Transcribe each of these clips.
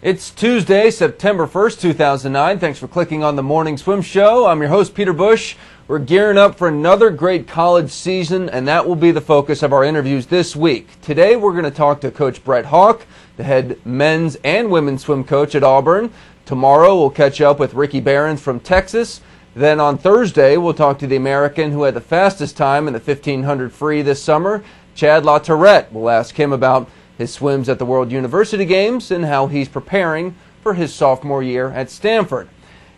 It's Tuesday, September 1st, 2009. Thanks for clicking on the Morning Swim Show. I'm your host, Peter Busch. We're gearing up for another great college season, and that will be the focus of our interviews this week. Today, we're going to talk to Coach Brett Hawke, the head men's and women's swim coach at Auburn. Tomorrow, we'll catch up with Ricky Behrens from Texas. Then on Thursday, we'll talk to the American who had the fastest time in the 1500 free this summer, Chad LaTourette. We'll ask him about his swims at the World University Games and how he's preparing for his sophomore year at Stanford.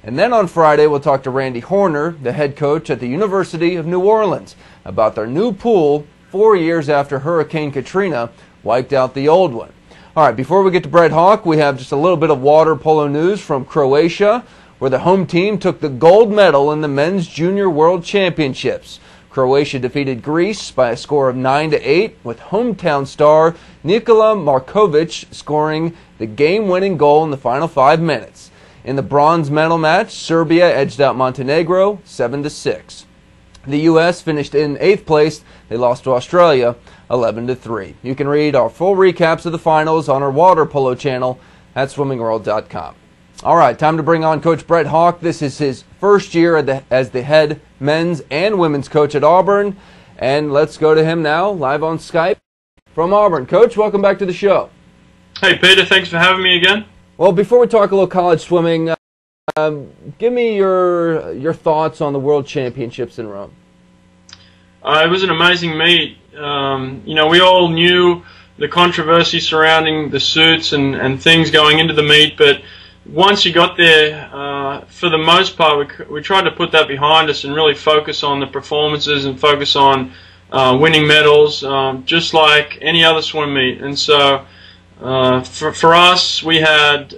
And then on Friday, we'll talk to Randy Horner, the head coach at the University of New Orleans, about their new pool 4 years after Hurricane Katrina wiped out the old one. All right, before we get to Brett Hawke, we have just a little bit of water polo news from Croatia, where the home team took the gold medal in the Men's Junior World Championships. Croatia defeated Greece by a score of 9-8, with hometown star Nikola Markovic scoring the game-winning goal in the final 5 minutes. In the bronze medal match, Serbia edged out Montenegro 7-6. The U.S. finished in 8th place. They lost to Australia 11-3. You can read our full recaps of the finals on our water polo channel at swimmingworld.com. All right, time to bring on Coach Brett Hawke. This is his first year as the head men's and women's coach at Auburn. And let's go to him now, live on Skype from Auburn. Coach, welcome back to the show. Hey, Peter, thanks for having me again. Well, before we talk a little college swimming, give me your thoughts on the World Championships in Rome. It was an amazing meet. We all knew the controversy surrounding the suits and things going into the meet, but once you got there, for the most part, we tried to put that behind us and really focus on the performances and focus on winning medals, just like any other swim meet. And so for us, we had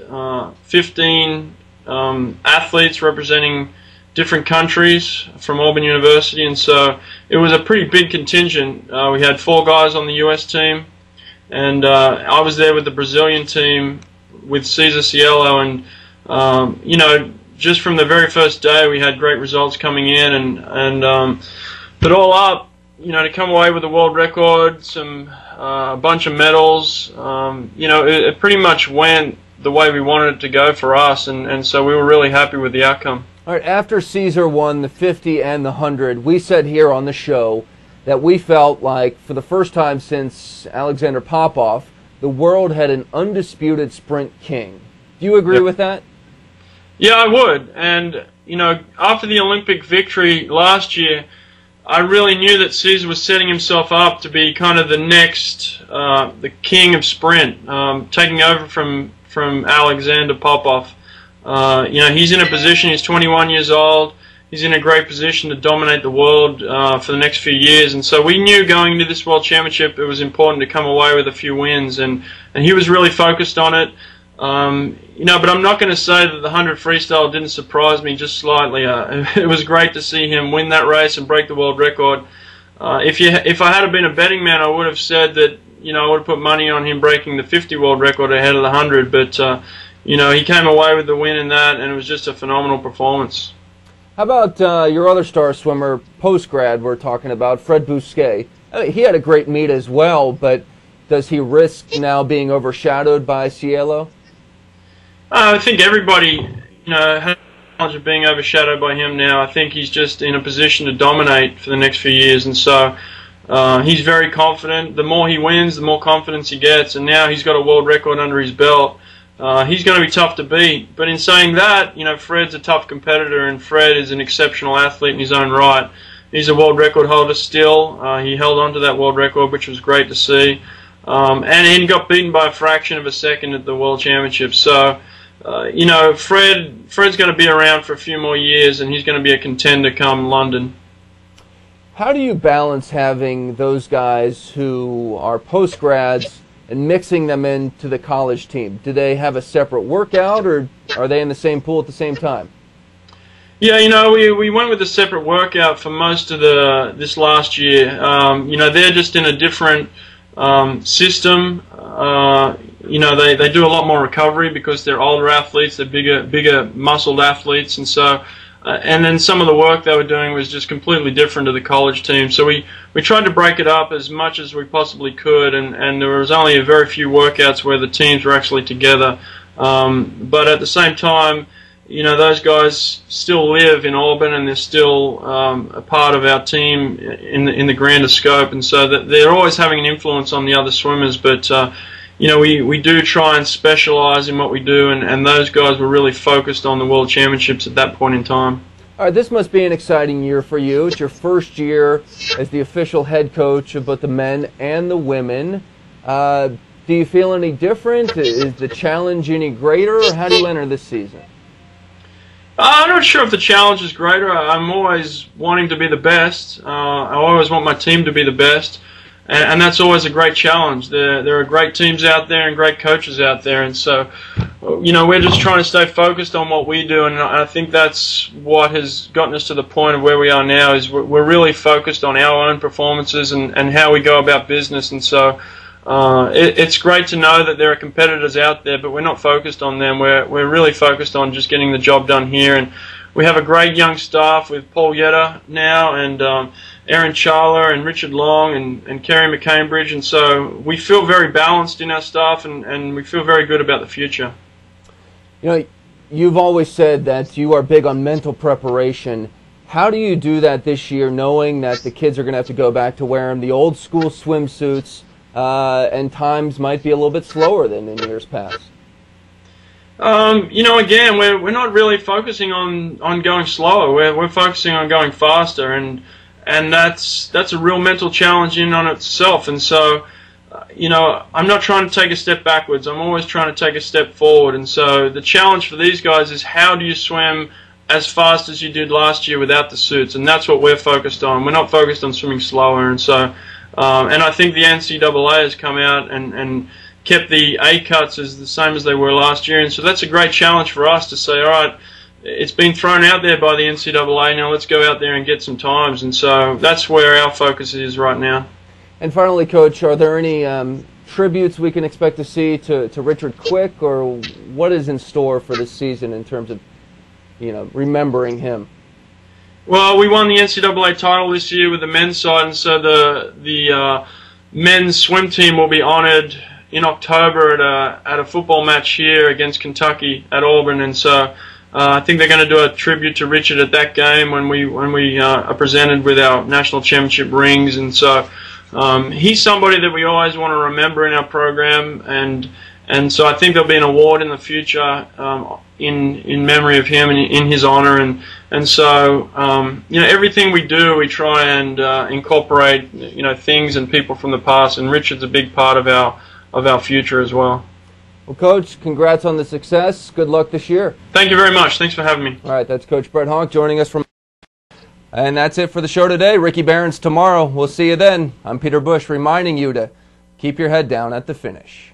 15 athletes representing different countries from Auburn University, and so it was a pretty big contingent. We had 4 guys on the U.S. team, and I was there with the Brazilian team with Cesar Cielo, and just from the very first day we had great results coming in, and but all up, to come away with a world record, a bunch of medals, it pretty much went the way we wanted it to go for us, and so we were really happy with the outcome. All right, after Cesar won the 50 and the 100, we said here on the show that we felt like for the first time since Alexander Popov, the world had an undisputed sprint king. Do you agree with that? Yeah, I would. And, after the Olympic victory last year, I really knew that Cesar was setting himself up to be kind of the next, the king of sprint, taking over from Alexander Popov. He's in a position, he's 21 years old, he's in a great position to dominate the world for the next few years, and so we knew going into this World Championship it was important to come away with a few wins, and he was really focused on it. But I'm not going to say that the 100 freestyle didn't surprise me just slightly. It was great to see him win that race and break the world record. If I had been a betting man, I would have said that I would have put money on him breaking the 50 world record ahead of the 100, but he came away with the win in that, and it was just a phenomenal performance. How about your other star swimmer, post-grad, we're talking about, Fred Bousquet? He had a great meet as well, but does he risk now being overshadowed by Cielo? I think everybody, has knowledge of being overshadowed by him now. I think he's just in a position to dominate for the next few years, and so he's very confident. The more he wins, the more confidence he gets, and now he's got a world record under his belt. He's going to be tough to beat. But in saying that, Fred's a tough competitor, and Fred is an exceptional athlete in his own right. He's a world record holder still. He held on to that world record, which was great to see. And he got beaten by a fraction of a second at the World Championship. So, Fred's going to be around for a few more years, and he's going to be a contender come London. How do you balance having those guys who are post-grads and mixing them into the college team? Do they have a separate workout, or are they in the same pool at the same time? Yeah, we went with a separate workout for most of this last year. They're just in a different system. They do a lot more recovery because they're older athletes, they're bigger muscled athletes, and so and then some of the work they were doing was just completely different to the college team. So we tried to break it up as much as we possibly could, and there was only a very few workouts where the teams were actually together. But at the same time, you know, those guys still live in Auburn, and they're still a part of our team in the grander scope, and so that they're always having an influence on the other swimmers. But you know, we do try and specialize in what we do, and those guys were really focused on the World Championships at that point in time. All right, this must be an exciting year for you. It's your first year as the official head coach of both the men and the women. Do you feel any different? Is the challenge any greater, or how do you enter this season? I'm not sure if the challenge is greater. I'm always wanting to be the best. I always want my team to be the best, and that's always a great challenge. There are great teams out there and great coaches out there, and so, you know, we're just trying to stay focused on what we do, and I think that's what has gotten us to the point of where we are now. Is we're really focused on our own performances and how we go about business, and so. It's great to know that there are competitors out there, but we're not focused on them. We're really focused on just getting the job done here, and we have a great young staff with Paul Yetta now, and Aaron Charler and Richard Long and Kerry McCambridge, and so we feel very balanced in our staff, and we feel very good about the future. You know, you've always said that you are big on mental preparation. How do you do that this year, knowing that the kids are going to have to go back to wearing the old school swimsuits? And times might be a little bit slower than in years past. You know, again, we're not really focusing on going slower. We're focusing on going faster, and that's a real mental challenge in on itself. And so, you know, I'm not trying to take a step backwards. I'm always trying to take a step forward. And so the challenge for these guys is, how do you swim as fast as you did last year without the suits? And that's what we're focused on. We're not focused on swimming slower, and so. And I think the NCAA has come out and kept the A cuts as the same as they were last year, and so that's a great challenge for us to say, all right, it's been thrown out there by the NCAA, now let's go out there and get some times, and so that's where our focus is right now. And finally, Coach, are there any tributes we can expect to see to Richard Quick, or what is in store for this season in terms of, you know, remembering him? Well, we won the NCAA title this year with the men's side, and so the men's swim team will be honored in October at a football match here against Kentucky at Auburn, and so I think they're going to do a tribute to Richard at that game when we are presented with our national championship rings, and so he's somebody that we always want to remember in our program, and so I think there'll be an award in the future in memory of him and in his honor, and so you know, everything we do, we try and incorporate, you know, things and people from the past, and Richard's a big part of our future as well. Well, Coach, congrats on the success. Good luck this year. Thank you very much. Thanks for having me. All right, that's Coach Brett Hawke joining us from. And that's it for the show today. Ricky Barron's tomorrow. We'll see you then. I'm Peter Busch, reminding you to keep your head down at the finish.